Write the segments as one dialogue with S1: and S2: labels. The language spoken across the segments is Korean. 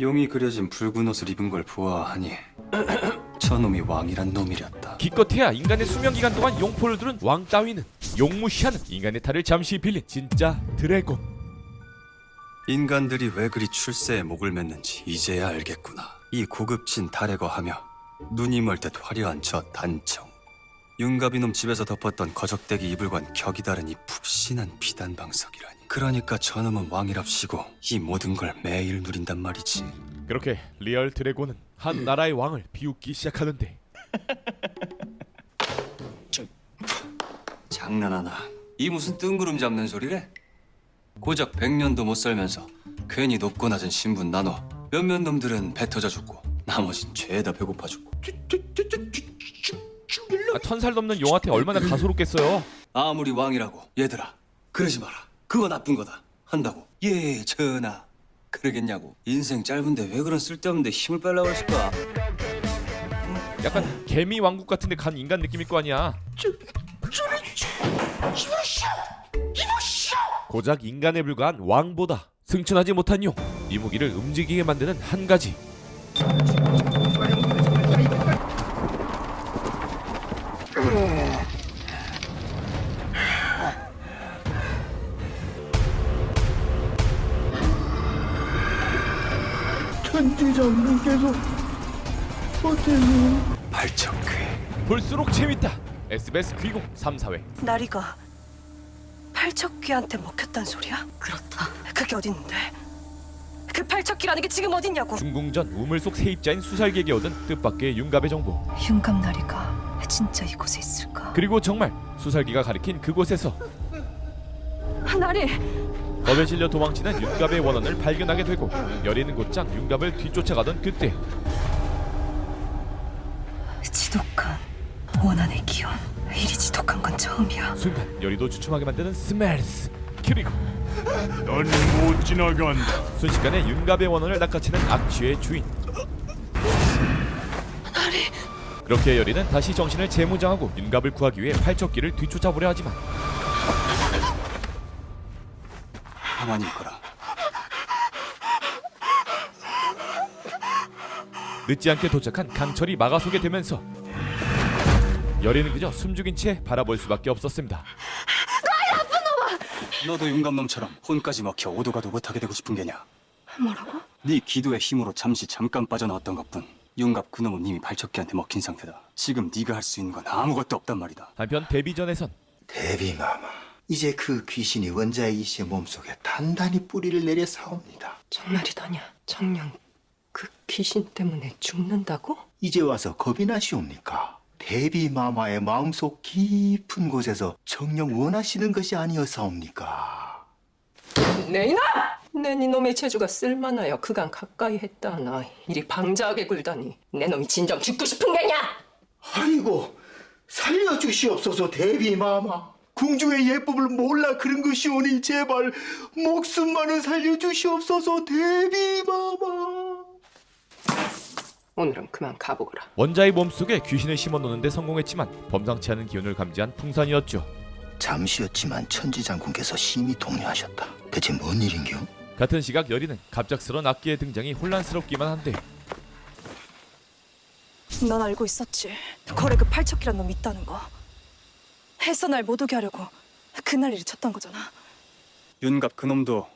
S1: 용이 그려진 붉은 옷을 입은 걸 보아하니 저놈이 왕이란 놈이렸다.
S2: 기껏해야 인간의 수명기간 동안 용포를 두른 왕 따위는 용무시하는 인간의 탈을 잠시 빌린 진짜 드래곤.
S1: 인간들이 왜 그리 출세에 목을 맸는지 이제야 알겠구나. 이 고급진 달에 거하며 눈이 멀 듯 화려한 저 단청, 윤갑이놈 집에서 덮었던 거적대기 이불과는 격이 다른 이 푹신한 비단방석이라니. 그러니까 저놈은 왕이랍시고 이 모든 걸 매일 누린단 말이지.
S2: 그렇게 리얼 드래곤은 한 나라의 왕을 비웃기 시작하는데
S1: 장난하나? 이 무슨 뜬구름 잡는 소리래? 고작 100년도 못 살면서 괜히 높고 낮은 신분 나눠 몇몇 놈들은 배 터져 죽고 나머진 죄다 배고파 죽고.
S2: 천살 넘는 용한테 얼마나 가소롭겠어요.
S1: 아무리 왕이라고 얘들아 그러지 마라, 그거 나쁜 거다 한다고 예 전하 그러겠냐고. 인생 짧은데 왜 그런 쓸데없는 데 힘을 빼려고 그러실까?
S2: 약간 개미 왕국 같은데 간 인간 느낌일 거 아니야. 고작 인간에 불과한 왕보다 승천하지 못한 용, 이 무기를 움직이게 만드는 한 가지.
S3: 천지장님께서 어째요?
S1: 발척괴.
S2: 볼수록 재밌다. SBS 귀공 3, 4회.
S4: 나리가 팔척귀한테 먹혔단 소리야? 그렇다. 그게 어딨는데? 그 팔척귀라는 게 지금 어딨냐고?
S2: 중궁전 우물 속 세입자인 수살객이 얻은 뜻밖의 윤갑의 정보.
S4: 윤갑 나리가 진짜 이곳에 있을까?
S2: 그리고 정말 수살기가 가리킨 그곳에서
S4: 나리!
S2: 겁에 질려 도망치는 윤갑의 원혼을 발견하게 되고 여리는 곧장 윤갑을 뒤쫓아가던 그때
S4: 지독한 원한의 기운. 이리 지독한 건 처음이야.
S2: 순간 여리도 주춤하게 만드는 스멜스. 그리고
S3: 넌 못 지나간다.
S2: 순식간에 윤갑의 원혼을 낚아채는 악취의 주인. 그렇게 여리는 다시 정신을 재무장하고 윤갑을 구하기 위해 팔척기를 뒤쫓아보려 하지만
S1: 가만히 있거라.
S2: 늦지 않게 도착한 강철이 막아서게 되면서 여리는 그저 숨죽인 채 바라볼 수밖에 없었습니다.
S1: 너도 윤갑놈처럼 혼까지 먹혀 오도가도 못하게 되고 싶은 게냐?
S4: 뭐라고?
S1: 네 기도의 힘으로 잠깐 빠져나왔던 것뿐. 윤갑 그놈은 이미 발척기한테 먹힌 상태다. 지금 네가 할 수 있는 건 아무것도 없단 말이다.
S2: 한편 데뷔전에선
S5: 대비마마, 이제 그 귀신이 원자의 이씨의 몸속에 단단히 뿌리를 내려 사옵니다.
S6: 정말이더냐? 정녕 그 귀신 때문에 죽는다고?
S5: 이제 와서 겁이 나시옵니까? 대비마마의 마음속 깊은 곳에서 정녕 원하시는 것이 아니었사옵니까?
S6: 내 이놈! 내 니놈의 재주가 쓸만하여 그간 가까이 했다 하나 이리 방자하게 굴다니 내 놈이 진정 죽고 싶은 게냐?
S5: 아이고, 살려주시옵소서 대비마마. 궁중의 예법을 몰라 그런 것이오니 제발 목숨만은 살려주시옵소서 대비마마.
S6: 오늘은 그만 가보거라.
S2: 원자의 몸속에 귀신을 심어놓는 데 성공했지만 범상치 않은 기운을 감지한 풍선이었죠.
S5: 잠시였지만 천지장군께서 심히 동요하셨다. 대체 뭔 일인겨?
S2: 같은 시각 여리는 갑작스런 악기의 등장이 혼란스럽기만 한데
S4: 넌 알고 있었지. 거래 그 팔척귀란 놈이 있다는 거. 해서 날 못 오게 하려고 그날 일이 쳤던 거잖아.
S1: 윤갑 그놈도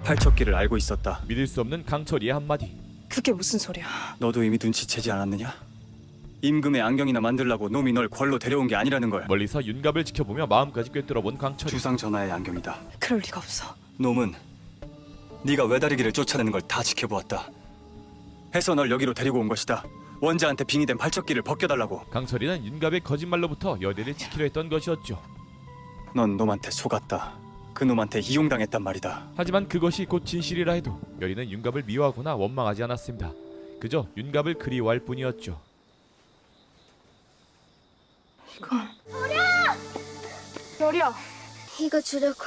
S1: 팔척기를 알고 있었다.
S2: 믿을 수 없는 강철이의 한마디.
S4: 그게 무슨 소리야?
S1: 너도 이미 눈치채지 않았느냐? 임금의 안경이나 만들라고 놈이 널 궐로 데려온 게 아니라는 걸.
S2: 멀리서 윤갑을 지켜보며 마음까지 꿰뚫어본 강철이.
S1: 주상 전하의 안경이다.
S4: 그럴 리가 없어.
S1: 놈은 네가 외다리기를 쫓아내는 걸 다 지켜보았다. 해서 널 여기로 데리고 온 것이다. 원자한테 빙의된 팔척기를 벗겨달라고.
S2: 강철이는 윤갑의 거짓말로부터 여리를 지키려 했던 것이었죠.
S1: 넌 놈한테 속았다. 그 놈한테 이용당했단 말이다.
S2: 하지만 그것이 곧 진실이라 해도 여리는 윤갑을 미워하거나 원망하지 않았습니다. 그저 윤갑을 그리워할 뿐이었죠.
S4: 이건 별이야.
S7: 이거 주려고.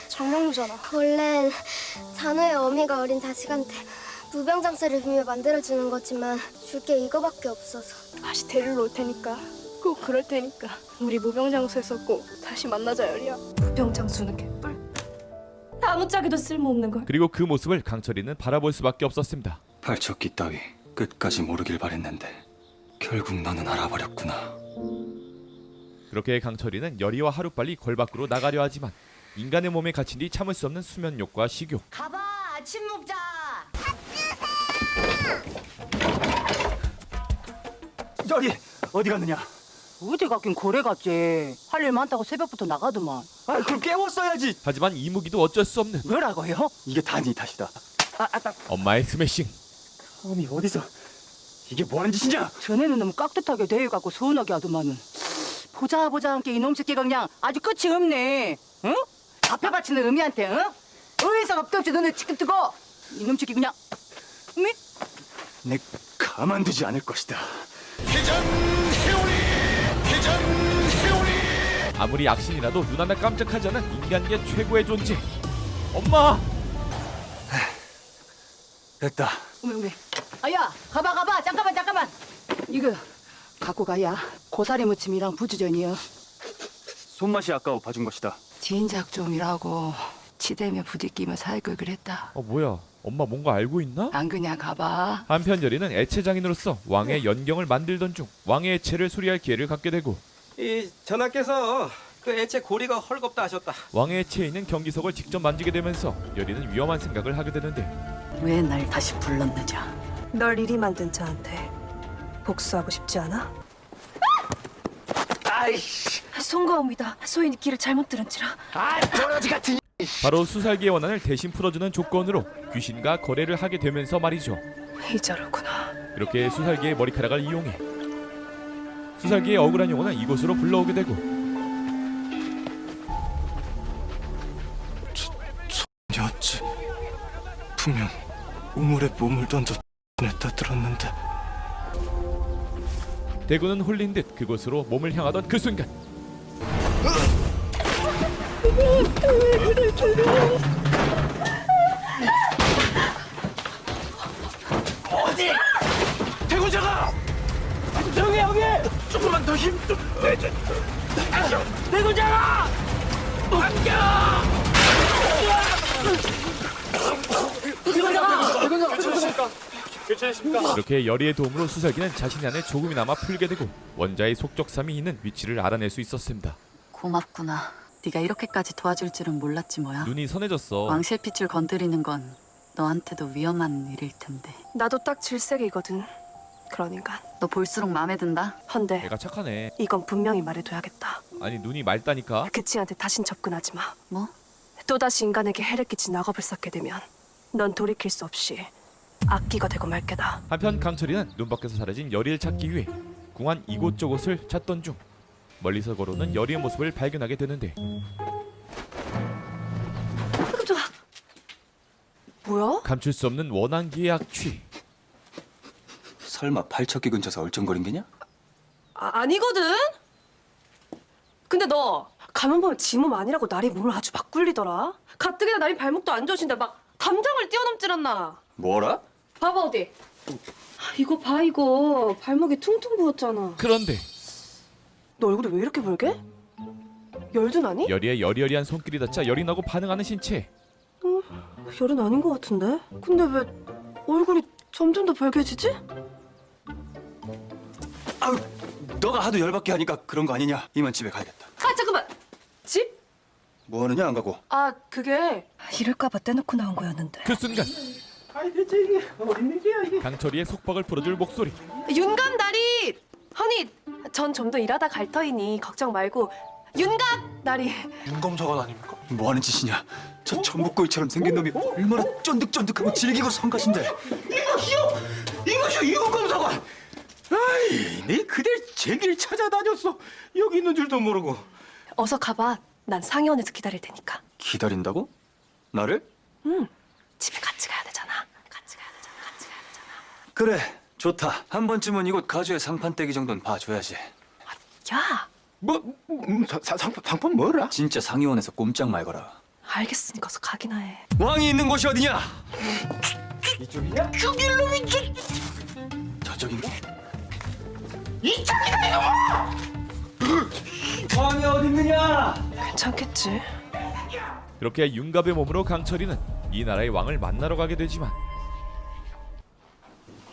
S7: 장명루잖아. 원래는 잔호의 어미가 어린 자식한테 무병장수를 빌며 만들어주는 거지만 줄 게 이거밖에 없어서.
S8: 다시 데리러 올 테니까 꼭 그럴 테니까 우리 무병장수에서 꼭 다시 만나자 열이야.
S4: 무병장수는 개뿔. 아무짝에도 쓸모없는 걸.
S2: 그리고 그 모습을 강철이는 바라볼 수밖에 없었습니다.
S1: 발척기 따위 끝까지 모르길 바랬는데 결국 너는 알아버렸구나.
S2: 그렇게 강철이는 여리와 하루빨리 걸 밖으로 나가려 하지만 인간의 몸에 갇힌 뒤 참을 수 없는 수면욕과 식욕,
S7: 가봐, 아침 먹자.
S5: 저리 어디 갔느냐?
S9: 어디 갔긴 고래 갔지. 할 일 많다고 새벽부터 나가더만.
S5: 아, 그럼 깨웠어야지.
S2: 하지만 이무기도 어쩔 수 없는
S9: 뭐라고요?
S5: 이게 다 네 탓이다.
S2: 엄마의 스매싱.
S5: 감히 어디서 이게 뭐하는 짓이냐?
S9: 전에는 너무 깍듯하게 대해갖고 서운하게 하더만은. 보자 함께 이놈 새끼가 그냥 아주 끝이 없네. 응? 앞에 바치는 의미한테 응? 의사 없도 없이 너네 지금 뜨고 이놈 새끼 그냥 응?
S5: 내 가만두지 않을 것이다.
S2: 아무리 악신이라도 눈 하나 깜짝하지 않은 인간계 최고의 존재. 엄마!
S5: 됐다.
S9: 어메. 아야 가봐 잠깐만. 이거 갖고 가야 고사리 무침이랑 부주전이요.
S5: 손맛이 아까워 봐준 것이다.
S9: 진작 좀이라고 치대며 부딪히며 살걸 그랬다.
S2: 뭐야? 엄마 뭔가 알고 있나?
S9: 안 그냥 가봐.
S2: 한편 여리는 애체장인으로서 왕의 연경을 만들던 중 왕의 애체를 수리할 기회를 갖게 되고
S10: 이 전하께서 그 애체 고리가 헐겁다 하셨다.
S2: 왕의 애체에 있는 경기석을 직접 만지게 되면서 여리는 위험한 생각을 하게 되는데
S9: 왜 날 다시 불렀느냐?
S4: 널 이리 만든 자한테 복수하고 싶지 않아?
S5: 아이씨.
S4: 송가옵니다. 소인이 길을 잘못 들은지라.
S5: 아, 도라지 같은.
S2: 바로 수살기의 원한을 대신 풀어주는 조건으로 귀신과 거래를 하게 되면서 말이죠.
S4: 이자로구나.
S2: 그렇게 수살기의 머리카락을 이용해 수살기의 억울한 영혼은 이곳으로 불러오게 되고
S1: 여치 분명 우물에 몸을 던져 냈다 들었는데.
S2: 대구는 홀린 듯 그곳으로 몸을 향하던 그 순간
S5: 대구자가! 형이! 조금만 더 힘 좀 내줘. 대구자가!
S2: 이렇게 여리의 도움으로 수살기는 자신의 안에 조금이나마 풀게 되고 원자의 속적삼이 있는 위치를 알아낼 수 있었습니다.
S11: 고맙구나. 네가 이렇게까지 도와줄 줄은 몰랐지 뭐야.
S2: 눈이 선해졌어.
S11: 왕실핏줄 건드리는 건 너한테도 위험한 일일 텐데.
S4: 나도 딱 질색이거든. 그런 인간.
S11: 너 볼수록 마음에 든다.
S4: 헌데
S2: 애가 착하네.
S4: 이건 분명히 말해둬야겠다.
S2: 아니 눈이 맑다니까.
S4: 그 치한테 다신 접근하지 마.
S11: 뭐?
S4: 또다시 인간에게 해를 끼친 악업을 쌓게 되면 넌 돌이킬 수 없이 악기가 되고 말 게다.
S2: 한편 강철이는 눈 밖에서 사라진 여리를 찾기 위해 궁한 이곳저곳을 찾던 중 멀리서 걸어오는 여리의 모습을 발견하게 되는데
S4: 뭐야?
S2: 감출 수 없는 원한기의 악취.
S1: 설마 발척기 근처에서 얼쩡거린 게냐?
S4: 아니거든. 근데 너 가만 보면 지 몸 아니라고 날이 몸을 아주 막 굴리더라. 가뜩이나 날이 발목도 안 좋으신데 막 담장을 뛰어넘질 않나.
S1: 뭐라?
S4: 봐봐 어디. 이거 봐 이거 발목이 퉁퉁 부었잖아.
S2: 그런데
S4: 너 얼굴이 왜 이렇게 붉게? 열도 나니?
S2: 여리의 여리여리한 손길이 닿자 열이 나고 반응하는 신체.
S4: 열은 아닌 것 같은데? 근데 왜 얼굴이 점점 더 벌개지지?
S1: 아유, 너가 하도 열받게 하니까 그런 거 아니냐? 이만 집에 가야겠다.
S4: 아 잠깐만. 집?
S1: 뭐 하느냐 안 가고?
S4: 아 그게 이럴까봐 떼놓고 나온 거였는데.
S2: 그 순간
S3: 아이 대체 이게 어린 일이야 이게.
S2: 강철이의 속박을 풀어줄 목소리.
S4: 윤감 나리! 허니 전 좀 더 일하다 갈 터이니 걱정 말고 윤감 나리.
S3: 윤검사관 아닙니까?
S1: 뭐 하는 짓이냐? 저 전복구이처럼 생긴 놈이 얼마나 쫀득쫀득하고 질기고 성가신데.
S3: 이것이요 이국검사관. 아이, 네 그댈 제길 찾아다녔어. 여기 있는 줄도 모르고.
S4: 어서 가봐. 난 상의원에서 기다릴 테니까.
S1: 기다린다고? 나를?
S4: 집에 같이 가야 되잖아.
S1: 그래, 좋다. 한 번쯤은 이곳 가주의 상판떼기 정도는 봐줘야지.
S4: 야,
S3: 상품 뭐라?
S1: 진짜 상의원에서 꼼짝 말거라.
S4: 알겠으니까 어서 가기나 해.
S1: 왕이 있는 곳이 어디냐?
S3: 이쪽이냐? 죽일 놈이
S1: 저쪽인가?
S3: 이쪽이다 이놈아!
S1: 왕이 어디 있느냐?
S4: 괜찮겠지?
S2: 그렇게 윤갑의 몸으로 강철이는 이 나라의 왕을 만나러 가게 되지만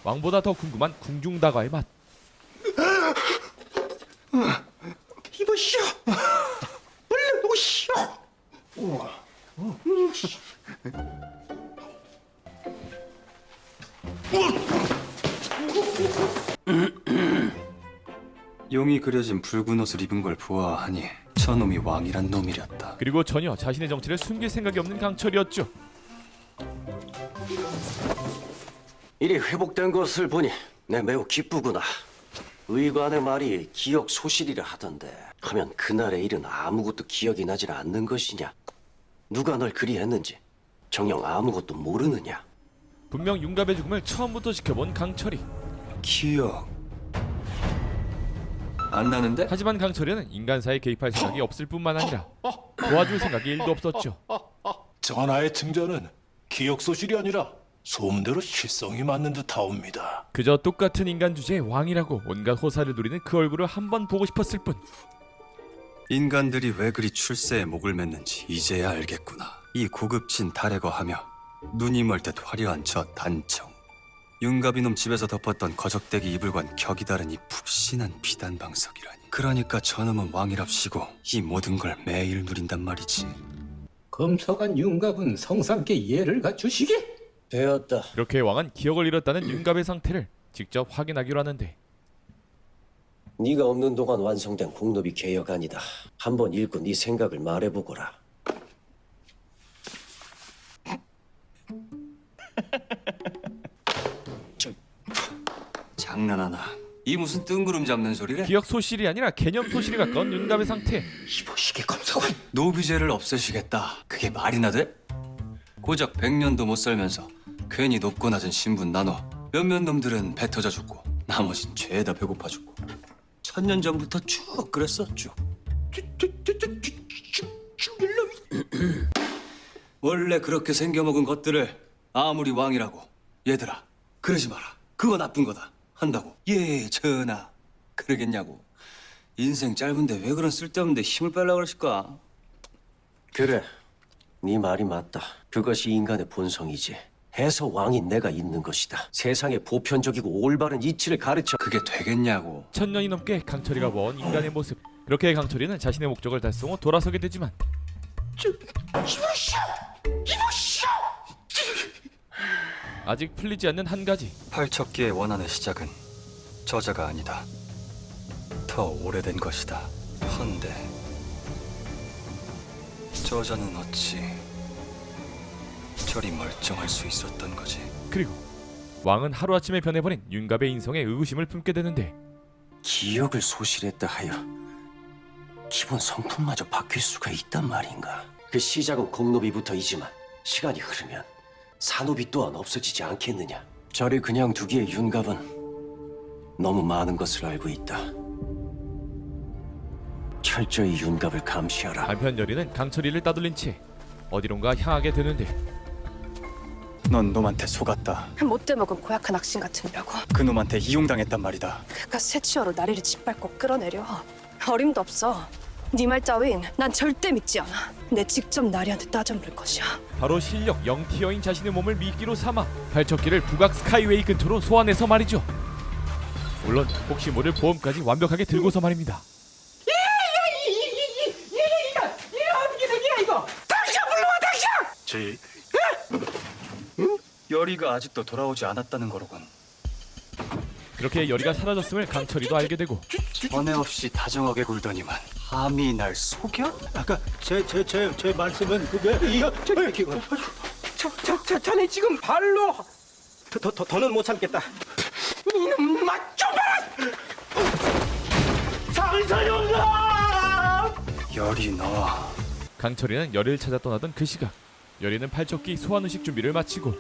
S2: 왕보다 더 궁금한 궁중다가의 맛.
S3: 이보시오. 얼른 오시오.
S1: 용이 그려진 붉은 옷을 입은 걸 보아하니 저놈이 왕이란 놈이렸다.
S2: 그리고 전혀 자신의 정체를 숨길 생각이 없는 강철이었죠.
S10: 일이 회복된 것을 보니 내 매우 기쁘구나. 의관의 말이 기억 소실이라 하던데 하면 그날의 일은 아무것도 기억이 나질 않는 것이냐? 누가 널 그리 했는지 정녕 아무것도 모르느냐?
S2: 분명 윤갑의 죽음을 처음부터 지켜본 강철이.
S1: 기억 안 나는데?
S2: 하지만 강철이는 인간사에 개입할 생각이 없을 뿐만 아니라 도와줄 생각이 1도 없었죠.
S3: 전하의 증전은 기억 소실이 아니라 소문대로 실성이 맞는 듯하옵니다.
S2: 그저 똑같은 인간 주제의 왕이라고 온갖 호사를 누리는 그 얼굴을 한번 보고 싶었을 뿐.
S1: 인간들이 왜 그리 출세에 목을 맸는지 이제야 알겠구나. 이 고급진 달에 거하며 눈이 멀 듯 화려한 저 단청, 윤갑이놈 집에서 덮었던 거적대기 이불관 격이 다른 이 푹신한 비단방석이라니. 그러니까 저놈은 왕이랍시고 이 모든 걸 매일 누린단 말이지.
S3: 검서관 윤갑은 성상께 이해를 갖추시게?
S10: 되었다.
S2: 그렇게 왕은 기억을 잃었다는 윤갑의 상태를 직접 확인하기로 하는데
S10: 네가 없는 동안 완성된 공노비 개혁안이다. 한번 읽고 네 생각을 말해보거라.
S1: 장난하나? 이 무슨 뜬구름 잡는 소리래?
S2: 기억 소실이 아니라 개념 소실에 가까운 윤갑의 상태.
S3: 이보시게 검서관.
S1: 노비제를 없애시겠다. 그게 말이나 돼? 고작 100년도 못 살면서 괜히 높고 낮은 신분 나눠 몇몇 놈들은 배 터져 죽고 나머진 죄다 배고파 죽고 1000년 전부터 쭉 그랬어 쭉.
S3: 죽일 놈이.
S1: 원래 그렇게 생겨먹은 것들을 아무리 왕이라고 얘들아 그러지 마라. 그거 나쁜 거다 한다고. 예 전하 그러겠냐고. 인생 짧은데 왜 그런 쓸데없는 데 힘을 빼려고 그러실까?
S10: 그래, 네 말이 맞다. 그것이 인간의 본성이지. 해서 왕인 내가 있는 것이다. 세상의 보편적이고 올바른 이치를 가르쳐.
S1: 그게 되겠냐고.
S2: 1000년이 넘게 강철이가 모은 인간의 모습. 그렇게 강철이는 자신의 목적을 달성 후 돌아서게 되지만 아직 풀리지 않는 한 가지.
S1: 팔척기의 원한의 시작은 저자가 아니다. 더 오래된 것이다. 헌데 저자는 어찌 저리 멀쩡할 수 있었던 거지?
S2: 그리고 왕은 하루아침에 변해버린 윤갑의 인성에 의구심을 품게 되는데
S10: 기억을 소실했다 하여 기본 성품마저 바뀔 수가 있단 말인가? 그 시작은 공노비부터이지만 시간이 흐르면 산호비 또한 없어지지 않겠느냐? 저리 그냥 두기에 윤갑은 너무 많은 것을 알고 있다. 철저히 윤갑을 감시하라.
S2: 한편 여리는 강철이를 따돌린 채 어디론가 향하게 되는데
S1: 넌 놈한테 속았다.
S4: 못돼 먹은 고약한 악신 같은 려고.
S1: 그 놈한테 이용당했단 말이다.
S4: 그깟 새치어로 나리를 짓밟고 끌어내려. 어림도 없어. 네 말 따윈 난 절대 믿지 않아. 내 직접 나리한테 따져 물을 것이야.
S2: 바로 실력 0티어인 자신의 몸을 미끼로 삼아 발척기를 북악 스카이웨이 근처로 소환해서 말이죠. 물론 혹시 모를 보험까지 완벽하게 들고서 말입니다.
S1: 지 여리가 아직도 돌아오지 않았다는 거로군.
S2: 그렇게 여리가 사라졌음을 강철이도 알게 되고
S1: 번외 없이 다정하게 굴더니만 감히 날 속여?
S3: 아까 제 말씀은 그게 이거 자네 지금 발로 더는 못 참겠다. 이놈 맛좀 봐라. 상사용사.
S1: 여리 너
S2: 강철이는 여리를 찾아 떠나던 그 시각 여리는 팔척기 소환의식 준비를 마치고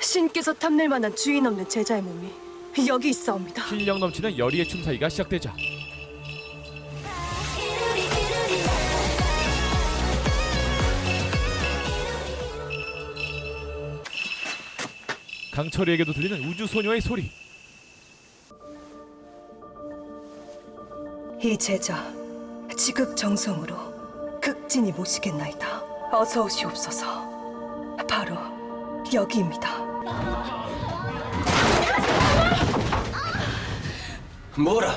S4: 신께서 탐낼 만한 주인 없는 제자의 몸이 여기 있사옵니다.
S2: 실력 넘치는 여리의 춤사위가 시작되자 강철이에게도 들리는 우주소녀의 소리.
S4: 이 제자 지극정성으로 극진히 모시겠나이다. 어서 오시옵소서. 바로 여기입니다.
S10: 뭐라?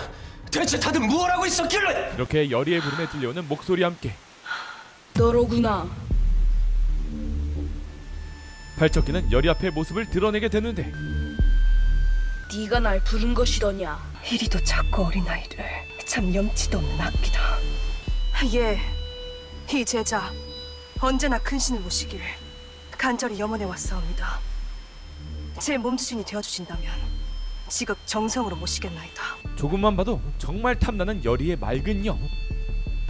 S10: 대체 다들 무엇 하고 있었길래?
S2: 이렇게 열의의 부름에 들려오는 목소리와 함께
S8: 너로구나.
S2: 발적기는 열의 앞의 모습을 드러내게 되는데
S8: 네가 날 부른 것이더냐.
S4: 이리도 작고 어린 아이를 참 염치도 없는 악기다. 예, 이 제자 언제나 큰 신을 모시길 간절히 염원해 왔사옵니다. 제 몸주신이 되어주신다면 지극 정성으로 모시겠나이다.
S2: 조금만 봐도 정말 탐나는 열의의 맑은 영.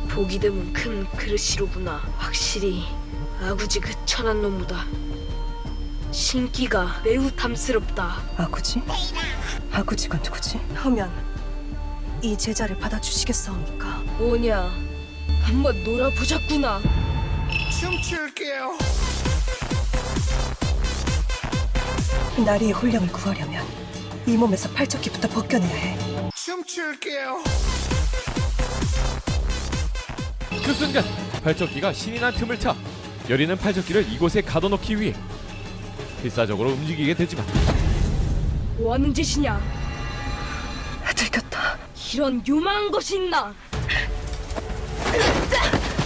S8: 보기 드문 큰 그릇이로구나. 확실히 아구지 그 천한 놈보다 신기가 매우 탐스럽다.
S4: 아구지? 아구지가 누구지? 하면 이 제자를 받아주시겠사옵니까?
S8: 뭐냐, 한번 놀아보자꾸나.
S4: 나리의 혼령을 구하려면 이 몸에서 팔적기부터 벗겨내야 해.
S2: 그 순간 팔적기가 신이 난 틈을 타 열의는 팔적기를 이곳에 가둬놓기 위해 필사적으로 움직이게 되지만
S8: 뭐하는 짓이냐.
S4: 들켰다.
S8: 이런 요망한 것이 있나.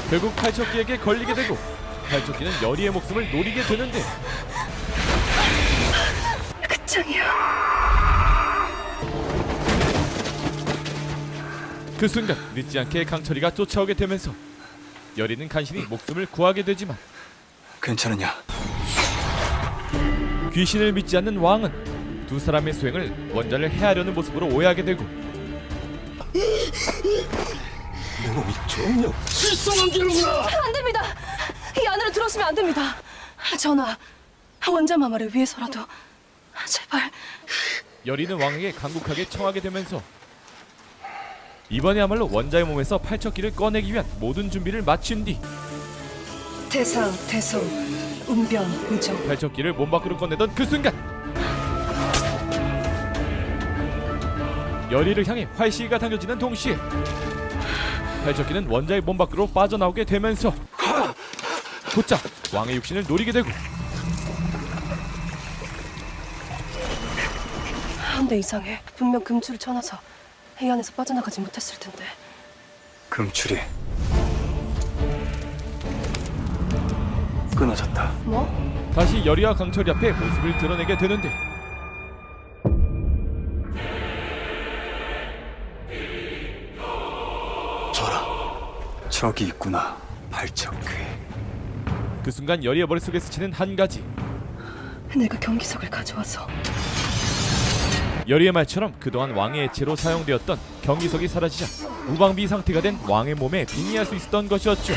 S2: 결국 팔적기에게 걸리게 되고 팔적기는 열의의 목숨을 노리게 되는데
S4: 끝장이야.
S2: 그 순간 늦지 않게 강철이가 쫓아오게 되면서 열의는 간신히 목숨을 구하게 되지만
S1: 괜찮으냐?
S2: 귀신을 믿지 않는 왕은 두 사람의 수행을 원자를 해하려는 모습으로 오해하게 되고
S10: 내놈이 전혀 실성한 게로구나.
S4: 안 됩니다. 이 안으로 들어오시면 안 됩니다. 전하, 원자 마마를 위해서라도 제발.
S2: 열의는 왕에게 간곡하게 청하게 되면서 이번에야말로 원자의 몸에서 팔척기를 꺼내기 위한 모든 준비를 마친 뒤
S4: 대상, 대성, 운변, 우정.
S2: 팔척기를 몸 밖으로 꺼내던 그 순간 열의를 향해 활시위가 당겨지는 동시에 팔척기는 원자의 몸 밖으로 빠져나오게 되면서 곧장 왕의 육신을 노리게 되고
S4: 근데 이상해. 분명 금줄을 쳐놔서 이 안에서 빠져나가지 못했을 텐데.
S1: 금줄이 끊어졌다.
S4: 뭐?
S2: 다시 열의와 강철이 앞에 모습을 드러내게 되는데
S1: 저라, 저기 있구나. 발척귀.
S2: 그 순간 열의의 머릿속에 스치는 한 가지.
S4: 내가 경기석을 가져와서
S2: 열의의 말처럼 그동안 왕의 애체로 사용되었던 경기석이 사라지자 무방비 상태가 된 왕의 몸에 빙의할 수 있었던 것이었죠.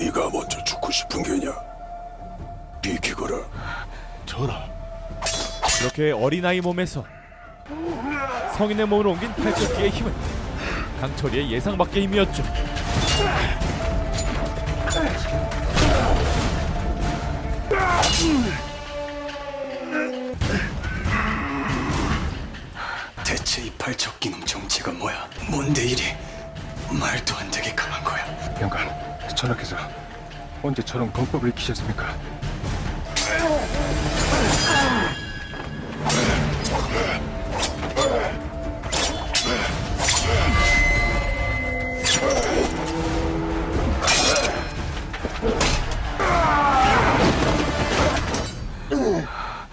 S10: 네가 먼저 죽고 싶은 게냐? 비키거라. 전하.
S2: 이렇게 어린아이 몸에서 성인의 몸으로 옮긴 팔척기의 힘은 강철이의 예상 밖의 힘이었죠.
S1: 대체 이 팔척기 놈 정체가 뭐야? 뭔데 이리 말도 안 되게 강한 거야?
S12: 영감, 전하께서 언제 저런 공법을 익히셨습니까?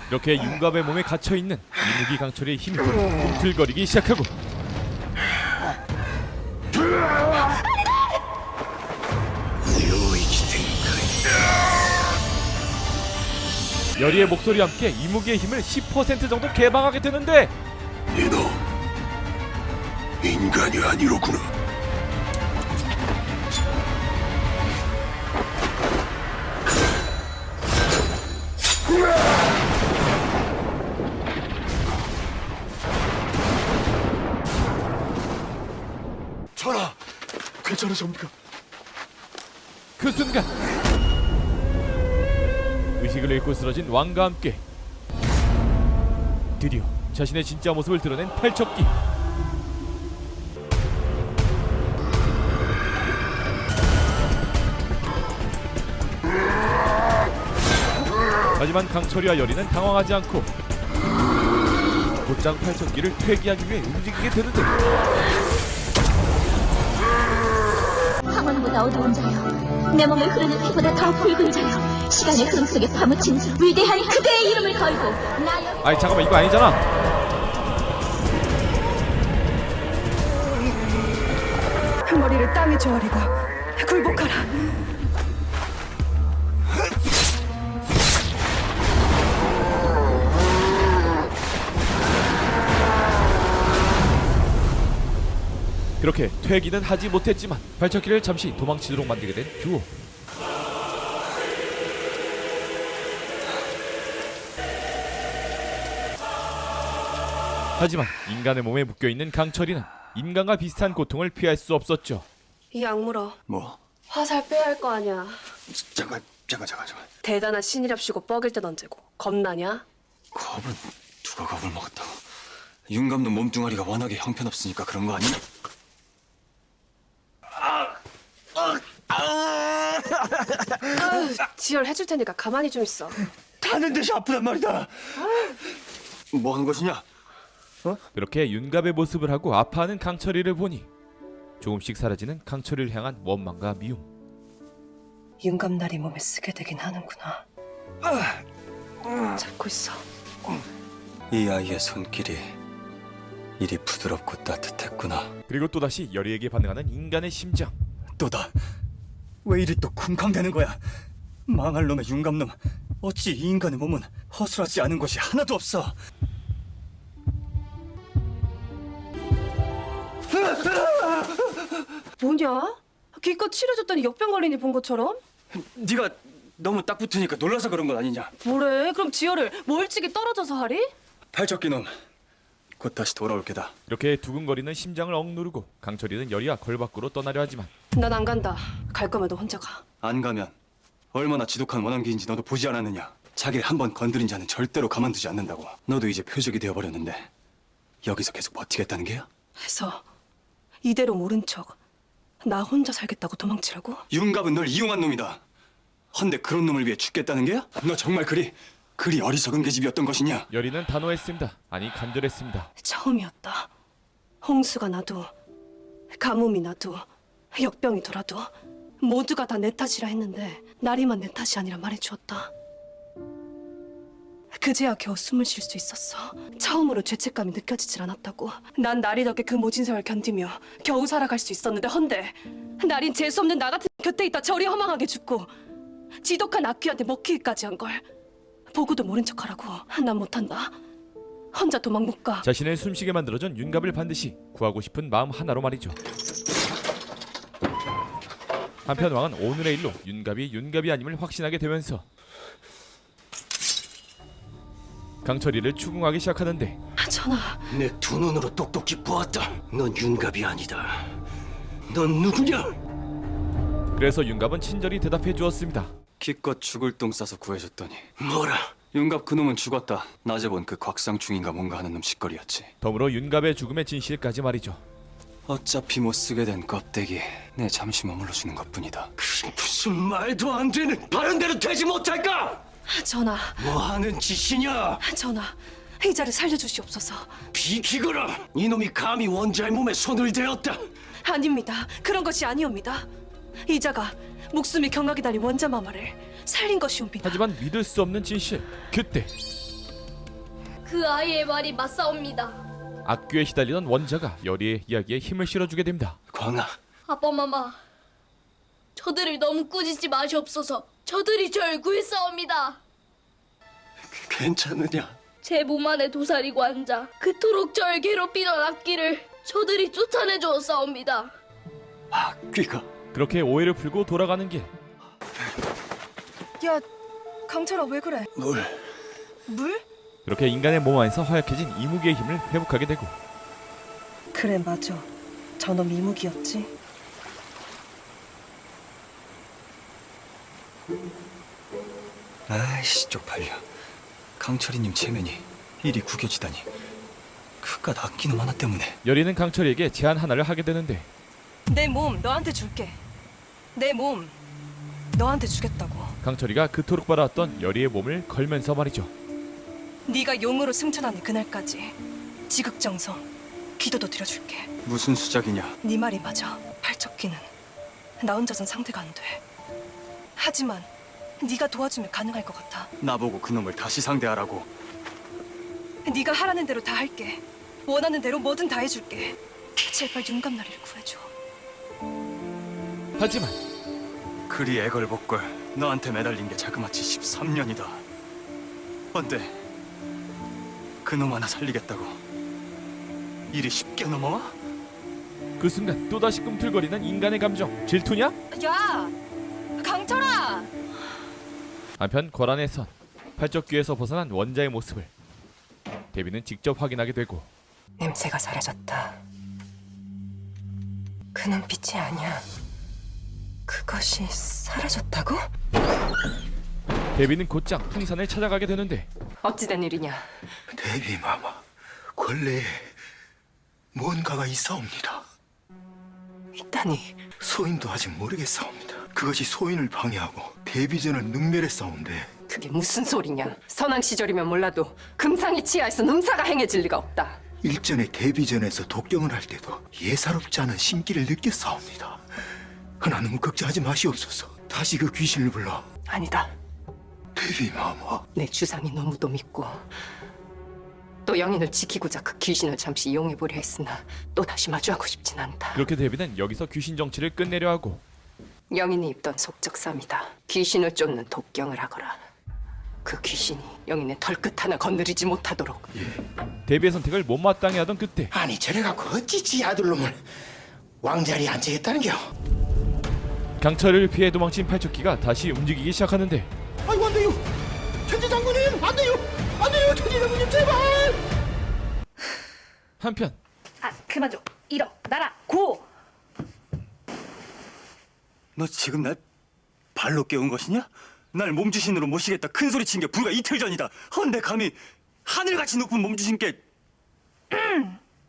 S2: 이렇게 윤갑의 몸에 갇혀있는 이무기 강철의 힘이 꿈틀거리기 시작하고 열의의 목소리와 함께 이무기의 힘을 10% 정도 개방하게 되는데
S10: 이너 인간이 아니로구나.
S12: 전하, 괜찮으십니까?
S2: 그 순간 의식을 잃고 쓰러진 왕과 함께 드디어 자신의 진짜 모습을 드러낸 팔척기. 하지만 강철이와 열이는 당황하지 않고 곧장 팔척기를 퇴기하기 위해 움직이게 되는데
S13: 황혼보다 어두운 자여, 내 몸에 흐르는 피보다 더 붉은 자여, 시간의 흐름 속에서 파묻힌 자, 위대한 그대의 이름을 걸고 나 여기...
S2: 아니 잠깐만, 이거 아니잖아.
S4: 머리를 땅에 조아리고 굴복하라.
S2: 그렇게 퇴기는 하지 못했지만 발척기를 잠시 도망치도록 만들게 된 듀오. 하지만 인간의 몸에 묶여있는 강철이는 인간과 비슷한 고통을 피할 수 없었죠.
S4: 이 악물어.
S1: 뭐?
S4: 화살 빼야 할 거 아니야.
S1: 잠깐.
S4: 대단한 신이랍시고 뻐길 땐 언제고. 겁나냐?
S1: 겁은 누가 겁을 먹었다고? 윤감독 몸뚱아리가 워낙에 형편없으니까 그런 거 아니냐?
S4: 지혈 해줄 테니까 가만히 좀 있어.
S1: 타는 듯이 아프단 말이다. 뭐 하는 것이냐?
S2: 그렇게 윤갑의 모습을 하고 아파하는 강철이를 보니 조금씩 사라지는 강철이를 향한 원망과 미움.
S4: 윤감날이 몸에 쓰게 되긴 하는구나. 잡고 있어.
S1: 이 아이의 손길이 이리 부드럽고 따뜻했구나.
S2: 그리고 또다시 열이에게 반응하는 인간의 심장.
S1: 또다. 왜 이리 또 쿵쾅대는 거야? 망할 놈의 윤감놈. 어찌 이 인간의 몸은 허술하지 않은 것이 하나도 없어.
S4: 뭐냐? 기껏 치료줬더니 역병 걸리니 본 것처럼?
S1: 네가 너무 딱 붙으니까 놀라서 그런 건 아니냐?
S4: 뭐래? 그럼 지혈을 뭐 일찍이 떨어져서 하리?
S1: 팔척기 놈. 곧 다시 돌아올 게다.
S2: 이렇게 두근거리는 심장을 억누르고 강철이는 열이와 걸 밖으로 떠나려 하지만
S4: 난 안 간다. 갈 거면 너 혼자 가.
S1: 안 가면 얼마나 지독한 원한기인지 너도 보지 않았느냐? 자기를 한번 건드린 자는 절대로 가만두지 않는다고. 너도 이제 표적이 되어버렸는데 여기서 계속 버티겠다는 게야?
S4: 해서 이대로 모른 척 나 혼자 살겠다고 도망치라고?
S1: 윤갑은 널 이용한 놈이다. 헌데 그런 놈을 위해 죽겠다는 게야? 너 정말 그리 어리석은 계집이었던 것이냐?
S2: 열이는 단호했습니다. 아니 간절했습니다.
S4: 처음이었다. 홍수가 나도 가뭄이 나도 역병이 돌아도 모두가 다 내 탓이라 했는데 나리만 내 탓이 아니라 말해주었다. 그제야 겨우 숨을 쉴 수 있었어. 처음으로 죄책감이 느껴지질 않았다고. 난 나리 덕에 그 모진 세월 견디며 겨우 살아갈 수 있었는데 헌데 나린 재수없는 나 같은 곁에 있다 저리 허망하게 죽고 지독한 악귀한테 먹히기까지 한 걸 보고도 모른 척하라고. 난 못한다. 혼자 도망 못 가.
S2: 자신을 숨쉬게 만들어준 윤갑을 반드시 구하고 싶은 마음 하나로 말이죠. 한편 왕은 오늘의 일로 윤갑이 아님을 확신하게 되면서 강철이를 추궁하기 시작하는데
S4: 전하,
S10: 내 두 눈으로 똑똑히 보았다. 넌 윤갑이 아니다. 넌 누구냐?
S2: 그래서 윤갑은 친절히 대답해 주었습니다.
S1: 기껏 죽을 똥 싸서 구해줬더니
S10: 뭐라?
S1: 윤갑 그놈은 죽었다. 낮에 본 그 곽상충인가 뭔가 하는 놈 짓거리였지.
S2: 덤으로 윤갑의 죽음의 진실까지 말이죠.
S1: 어차피 못 쓰게 된 껍데기 내 잠시 머물러주는 것뿐이다.
S10: 무슨 말도 안 되는 바른 대로 되지 못할까?
S4: 전하,
S10: 뭐 하는 짓이냐?
S4: 전하, 이 자를 살려주시옵소서.
S10: 비키거라! 이놈이 감히 원자의 몸에 손을 대었다.
S4: 아닙니다. 그런 것이 아니옵니다. 이자가 목숨이 경악이 달린 원자 마마를 살린 것이옵니다.
S2: 하지만 믿을 수 없는 진실. 그때
S13: 그 아이의 말이 맞사옵니다.
S2: 악귀에 시달리던 원자가 열이의 이야기에 힘을 실어주게 됩니다.
S1: 광아,
S13: 아빠 마마, 저들을 너무 꾸짖지 마시옵소서. 저들이 절 구했사옵니다.
S1: 괜찮으냐?
S13: 제 몸 안에 도사리고 앉아 그토록 절 괴롭히던 악귀를 저들이 쫓아내 주었사옵니다.
S1: 악귀가?
S2: 그렇게 오해를 풀고 돌아가는 길.
S4: 야, 강철아 왜 그래? 물?
S2: 그렇게 인간의 몸 안에서 허약해진 이무기의 힘을 회복하게 되고
S4: 그래 맞아. 저놈 이무기였지.
S1: 아이씨 쪽팔려. 강철이님 체면이 일이 구겨지다니. 그깟 아끼는 하나 때문에.
S2: 여리는 강철이에게 제안 하나를 하게 되는데
S4: 내 몸 너한테 줄게. 내 몸 너한테 주겠다고.
S2: 강철이가 그토록 바라왔던 여리의 몸을 걸면서 말이죠.
S4: 네가 용으로 승천하는 그날까지 지극정성 기도도 드려줄게.
S1: 무슨 수작이냐?
S4: 네 말이 맞아. 팔척기는 나 혼자선 상대가 안 돼. 하지만 네가 도와주면 가능할 것 같아.
S1: 나보고 그놈을 다시 상대하라고.
S4: 네가 하라는 대로 다 할게. 원하는 대로 뭐든 다 해줄게. 제발 윤감나리를 구해줘.
S2: 하지만
S1: 그리 애걸복걸 너한테 매달린 게 자그마치 13년이다. 어때? 그놈 하나 살리겠다고 일이 쉽게 넘어와?
S2: 그 순간 또다시 꿈틀거리는 인간의 감정. 질투냐?
S4: 야! 강철아!
S2: 한편 거란의 선 팔적귀에서 벗어난 원자의 모습을 데뷔는 직접 확인하게 되고
S6: 냄새가 사라졌다. 그 눈빛이 아니야. 그것이 사라졌다고?
S2: 데뷔는 곧장 풍산을 찾아가게 되는데
S6: 어찌된 일이냐?
S5: 데뷔 마마, 권례에 뭔가가 있사옵니다.
S6: 있다니.
S5: 소인도 아직 모르겠사옵니다. 그것이 소인을 방해하고 데뷔전을 능멸했사온데
S6: 그게 무슨 소리냐? 선왕 시절이면 몰라도 금상이 치하에서 음사가 행해질 리가 없다.
S5: 일전에 데뷔전에서 독경을 할 때도 예사롭지 않은 심기를 느꼈사옵니다. 하나 너무 걱정하지 마시옵소서. 다시 그 귀신을 불러.
S6: 아니다.
S5: 데뷔 마마.
S6: 내 주상이 너무도 믿고 또 영인을 지키고자 그 귀신을 잠시 이용해보려 했으나 또 다시 마주하고 싶진 않다.
S2: 그렇게 데뷔는 여기서 귀신 정치를 끝내려 하고
S6: 영인이 입던 속적삼이다. 귀신을 쫓는 독경을 하거라. 그 귀신이 영인의 털끝 하나 건드리지 못하도록.
S2: 데뷔의 선택을 못마땅해 하던 그때
S5: 아니 저래 갖고 어찌 지 아들놈을 왕자리에 앉히겠다는겨?
S2: 강철을 피해 도망친 팔척기가 다시 움직이기 시작하는데
S5: 아이고 안 돼요. 천지 장군님 안 돼요. 안 돼요. 천지 장군님 제발.
S2: 한편
S4: 아 그만 좀 일어나라 고!
S1: 너 지금 날 발로 깨운 것이냐? 날 몸주신으로 모시겠다 큰 소리 친 게 불과 이틀 전이다. 헌데 감히 하늘같이 높은 몸주신께.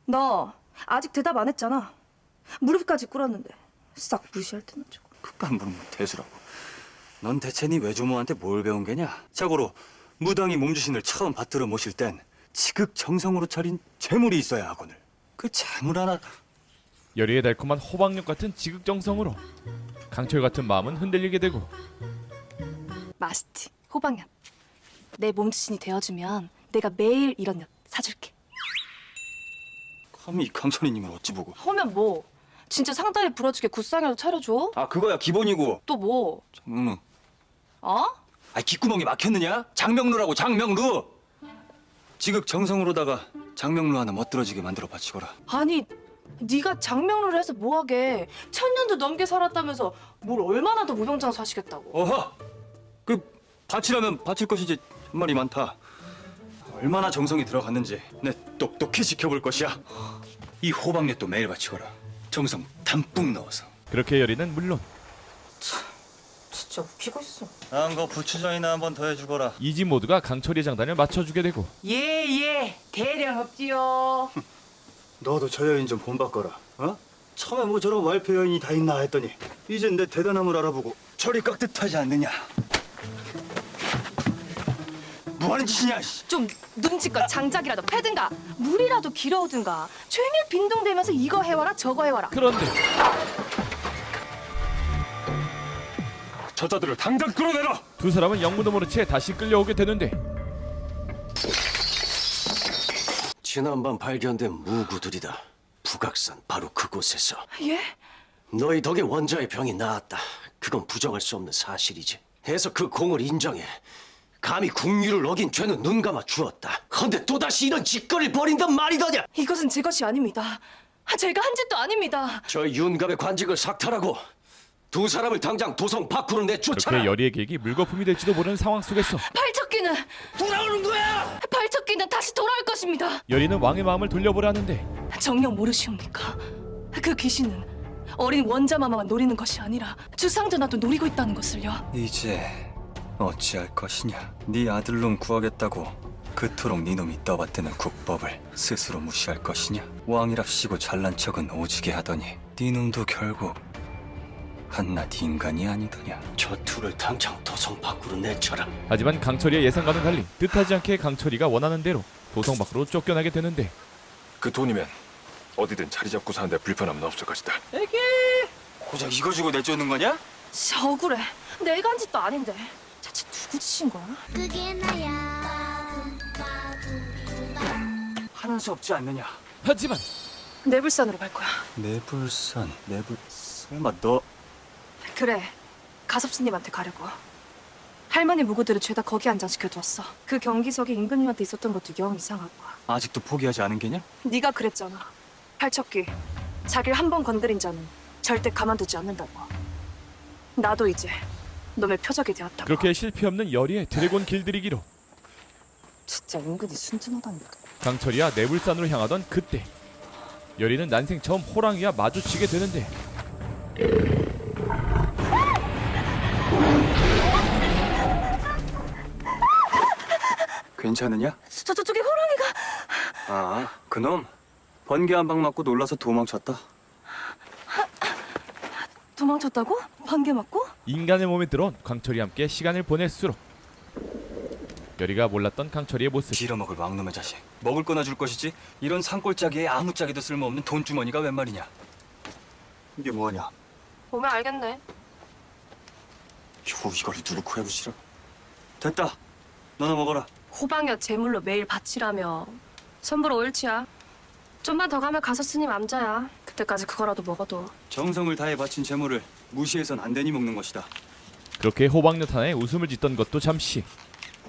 S4: 너 아직 대답 안 했잖아. 무릎까지 꿇었는데 싹 무시할 때는 저거.
S1: 그깟 무릎 대수라고. 넌 대체 네 외조모한테 뭘 배운 게냐? 자고로 무당이 몸주신을 처음 받들어 모실 땐 지극정성으로 차린 재물이 있어야 하거늘. 그 재물 하나.
S2: 여리의 달콤한 호박력 같은 지극정성으로 강철 같은 마음은 흔들리게 되고
S4: 맛있지 호박엿. 내 몸주신이 되어주면 내가 매일 이런 엿 사줄게.
S1: 감히 강철이님을 어찌 보고.
S4: 하면 뭐 진짜 상다리 부러지게 굿상이라도 차려줘.
S1: 아 그거야 기본이고.
S4: 또 뭐?
S1: 장명루.
S4: 어?
S1: 아 귓구멍이 막혔느냐? 장명루라고 장명루. 지극정성으로다가 장명루 하나 멋들어지게 만들어 바치거라.
S4: 아니 네가 장명루를 해서 뭐하게 1000년도 넘게 살았다면서 뭘 얼마나 더 무병장수 하시겠다고.
S1: 어허! 그 바치라면 바칠 것이지 말이 많다. 얼마나 정성이 들어갔는지 내 똑똑히 지켜볼 것이야. 이 호박엿도 매일 바치거라. 정성 담뿍 넣어서.
S2: 그렇게 여리는 물론
S6: 진짜 웃기고 있어.
S1: 다음 거 부추전이나 한번 더 해주거라.
S2: 이집 모두가 강철이의 장단을 맞춰주게 되고
S9: 예 대량 없지요.
S1: 너도 저 여인 좀 본받거라. 어? 처음에 뭐 저런 말표 여인이 다 있나 했더니 이젠 내 대단함을 알아보고 저리 깍듯하지 않느냐. 뭐하는 짓이냐.
S4: 좀 눈치껏 장작이라도 패든가 물이라도 길어오든가 종일 빈둥대면서 이거 해와라 저거 해와라.
S2: 그런데
S1: 저자들을 당장 끌어내라.
S2: 두 사람은 영문도 모른 채 다시 끌려오게 되는데
S10: 지난밤 발견된 무구들이다. 북악산 바로 그곳에서.
S4: 예?
S10: 너희 덕에 원자의 병이 나았다. 그건 부정할 수 없는 사실이지. 해서 그 공을 인정해. 감히 국유를 어긴 죄는 눈감아 주었다. 헌데 또다시 이런 짓거리를 벌인단 말이더냐?
S4: 이것은 제 것이 아닙니다. 제가 한 짓도 아닙니다.
S10: 저 윤갑의 관직을 삭탈하고 두 사람을 당장 도성 밖으로 내쫓아라.
S2: 그렇게 여리의 계획이 물거품이 될지도 모르는 상황 속에서
S4: 팔척기는
S10: 돌아오는 거야!
S4: 팔척기는 다시 돌아올 것입니다.
S2: 여리는 왕의 마음을 돌려보려 하는데
S4: 정녕 모르시옵니까? 그 귀신은 어린 원자마마만 노리는 것이 아니라 주상전하도 노리고 있다는 것을요.
S1: 이제 어찌할 것이냐? 네 아들놈 구하겠다고 그토록 네 놈이 떠받드는 국법을 스스로 무시할 것이냐? 왕이랍시고 잘난 척은 오지게 하더니 네 놈도 결국 한낱 인간이 아니더냐?
S10: 저 둘을 당장 도성 밖으로 내쳐라.
S2: 하지만 강철이의 예상과는 달리 뜻하지 않게 강철이가 원하는 대로 도성 밖으로 쫓겨나게 되는데
S12: 그 돈이면 어디든 자리 잡고 사는데 불편함은 없을 것이다.
S1: 고작 이거 주고 내쫓는 거냐?
S4: 억울해. 내가 한 짓도 아닌데. 대체 누구 짓인 거야?
S7: 그게 나야.
S1: 하는 수 없지 않느냐?
S2: 하지만
S4: 내불산으로 갈 거야.
S1: 내불산, 설마 너...
S4: 그래. 가섭스님한테 가려고. 할머니 무구들을 죄다 거기 안장시켜두었어. 그 경기석이 임금님한테 있었던 것도 영 이상하고.
S1: 아직도 포기하지 않은 게냐?
S4: 네가 그랬잖아. 팔척기. 자기를 한 번 건드린 자는 절대 가만두지 않는다고. 나도 이제 놈의 표적이 되었다고.
S2: 그렇게 실패 없는 열의의 드래곤 길들이기로
S4: 진짜 은근히 순진하다니까.
S2: 강철이와 내불산으로 향하던 그때 열의는 난생 처음 호랑이와 마주치게 되는데
S1: 괜찮으냐?
S4: 저쪽에 호랑이가.
S1: 아, 그놈 번개 한 방 맞고 놀라서 도망쳤다.
S4: 도망쳤다고? 번개 맞고?
S2: 인간의 몸에 들어온 강철이와 함께 시간을 보낼수록 열의가 몰랐던 강철이의 모습.
S1: 빌어먹을 왕놈의 자식. 먹을 거나 줄 것이지 이런 산골짜기에 아무짝에도 쓸모없는 돈주머니가 웬 말이냐? 이게 뭐냐?
S4: 보면 알겠네.
S1: 겨우 이걸 누구 코에 붙이라? 됐다. 너나 먹어라.
S4: 호방여 제물로 매일 바치라며. 선불 5일치야. 좀만 더 가면 가서스님 암자야. 그때까지 그거라도 먹어도.
S1: 정성을 다해 바친 재물을 무시해선 안 되니 먹는 것이다.
S2: 그렇게 호박녀 탄에 웃음을 짓던 것도 잠시.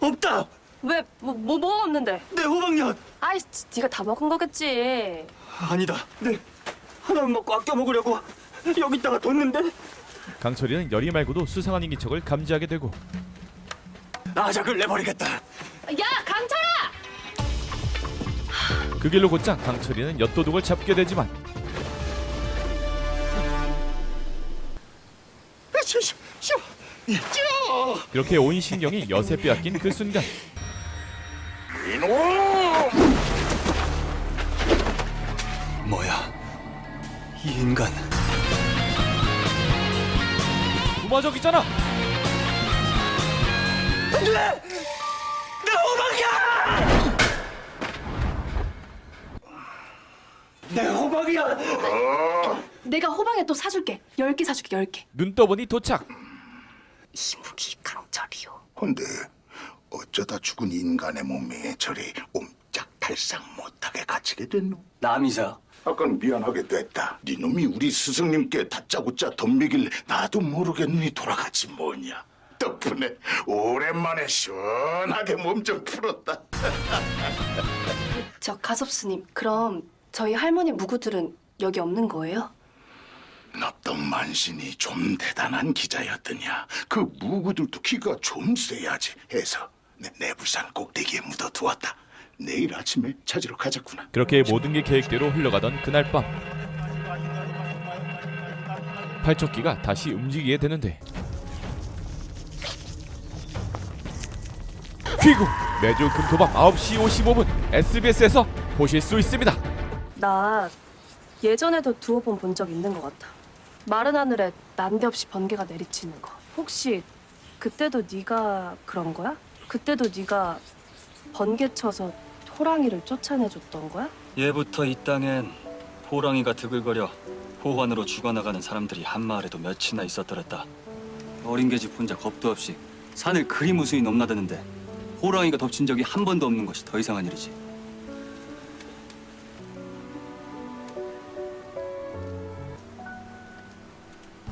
S1: 없다.
S4: 왜? 뭐 없는데?
S1: 내 호박엿.
S4: 아이, 네가 다 먹은 거겠지.
S1: 아니다. 내 하나만 먹고 아껴 먹으려고 여기다가 뒀는데.
S2: 강철이는 열의 말고도 수상한 인기척을 감지하게 되고
S1: 아작을 내버리겠다.
S4: 야, 강철아!
S2: 그 길로 곧장 강철이는 엿도둑을 잡게 되지만 그렇게 온 신경이 엿에 빼앗긴 그 순간
S1: 뭐야? 이 인간.
S2: 부마적이잖아.
S1: 안돼! 내 호박이야! 내 호박이야!
S4: 내가 호방에 또 사줄게. 10개 사줄게, 10개.
S2: 눈 떠보니 도착.
S4: 이무기 강철이요.
S5: 근데 어쩌다 죽은 인간의 몸에 저리 옴짝달싹 못하게 갇히게 됐노?
S1: 남이사.
S5: 아까는 미안하게 됐다. 네 놈이 우리 스승님께 다짜고짜 덤비길 나도 모르겠느니 돌아갔지 뭐냐. 덕분에 오랜만에 시원하게 몸 좀 풀었다.
S4: 저 가섭스님, 그럼 저희 할머니 무구들은 여기 없는 거예요?
S5: 납덕 만신이 좀 대단한 기자였더냐. 그 무구들도 기가 좀 세야지 해서 내불산 꼭대기에 묻어두었다. 내일 아침에 찾으러 가자꾸나.
S2: 그렇게 모든 게 계획대로 흘러가던 그날 밤 팔척기가 다시 움직이게 되는데 귀국! 매주 금토밤 9시 55분 SBS에서 보실 수 있습니다.
S4: 나 예전에도 두어 번 본 적 있는 것 같아. 마른 하늘에 난데없이 번개가 내리치는 거. 혹시 그때도 네가 그런 거야? 그때도 네가 번개 쳐서 호랑이를 쫓아내줬던 거야?
S1: 예부터 이 땅엔 호랑이가 드글거려 호환으로 죽어나가는 사람들이 한 마을에도 몇이나 있었더랬다. 어린 계집 혼자 겁도 없이 산을 그리 무수히 넘나드는데 호랑이가 덮친 적이 한 번도 없는 것이 더 이상한 일이지.